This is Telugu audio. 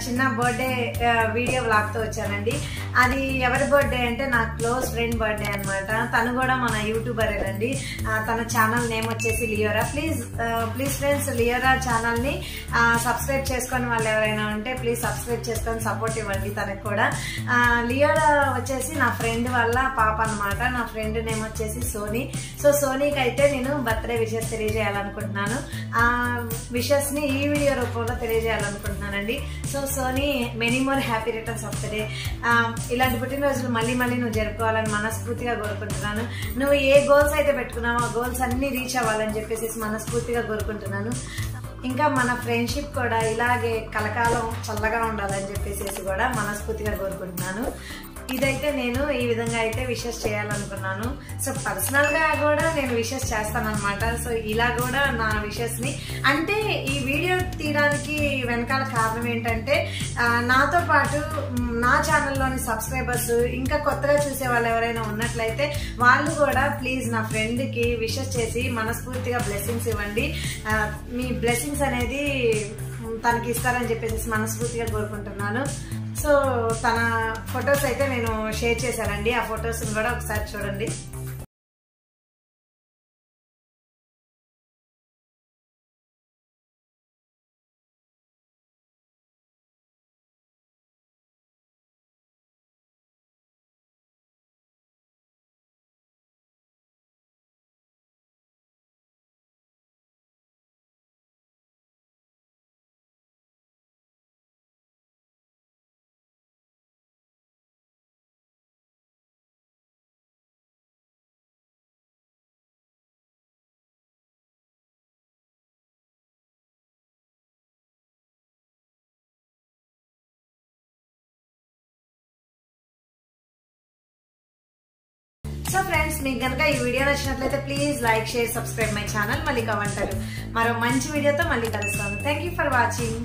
చిన్న బర్త్డే వీడియో వ్లాగ్ తో వచ్చానండి. అది ఎవరి బర్త్డే అంటే నా క్లోజ్ ఫ్రెండ్ బర్త్డే అన్నమాట. తను కూడా మన యూట్యూబరేనండి. తన ఛానల్ నేమ్ వచ్చేసి Leora. Please friends, Leora channel ని సబ్స్క్రైబ్ చేసుకొని వాళ్ళు ఎవరైనా ఉంటే ప్లీజ్ సబ్స్క్రైబ్ చేసుకొని సపోర్ట్ ఇవ్వండి తనకు కూడా. లియోరా వచ్చేసి నా ఫ్రెండ్ వల్ల పాప అన్నమాట. నా ఫ్రెండ్ నేమ్ వచ్చేసి సోనీ. సో సోనీకి అయితే నేను బర్త్డే విషెస్ తెలియజేయాలనుకుంటున్నాను. ఆ విషెస్ ని ఈ వీడియో రూపంలో తెలియజేయాలనుకుంటున్నానండి. So Soni, many more happy returns of the day. ఇలాంటి పుట్టినరోజులు మళ్ళీ నువ్వు జరుపుకోవాలని మనస్ఫూర్తిగా కోరుకుంటున్నాను. నువ్వు ఏ గోల్స్ అయితే పెట్టుకున్నావో ఆ గోల్స్ అన్ని రీచ్ అవ్వాలని చెప్పేసి మనస్ఫూర్తిగా కోరుకుంటున్నాను. ఇంకా మన ఫ్రెండ్షిప్ కూడా ఇలాగే కలకాలం చల్లగా ఉండాలని చెప్పేసి కూడా మనస్ఫూర్తిగా కోరుకుంటున్నాను. ఇదైతే నేను ఈ విధంగా అయితే విషెస్ చేయాలనుకున్నాను. సో పర్సనల్ గా కూడా నేను విషెస్ చేస్తానన్నమాట. సో ఇలా కూడా నా విషెస్ ని, అంటే ఈ వీడియో తీయడానికి వెనకాల కారణం ఏంటంటే నాతో పాటు నా ఛానల్లోని సబ్స్క్రైబర్స్ ఇంకా కొత్తగా చూసే వాళ్ళు ఎవరైనా ఉన్నట్లయితే వాళ్ళు కూడా ప్లీజ్ నా ఫ్రెండ్ కి విషెస్ చేసి మనస్ఫూర్తిగా బ్లెస్సింగ్స్ ఇవ్వండి. మీ బ్లెస్సింగ్స్ అనేది తనకి ఇస్తారని చెప్పేసి మనస్ఫూర్తిగా కోరుకుంటున్నాను. సో తన ఫొటోస్ అయితే నేను షేర్ చేశానండి. ఆ ఫొటోస్ కూడా ఒకసారి చూడండి. సో ఫ్రెండ్స్, మీకు కనుక ఈ వీడియో నచ్చినట్లయితే please like, share, subscribe my channel. మళ్ళీ కమంటారు మరో మంచి వీడియోతో మళ్ళీ కలుస్తాను. Thank you for watching.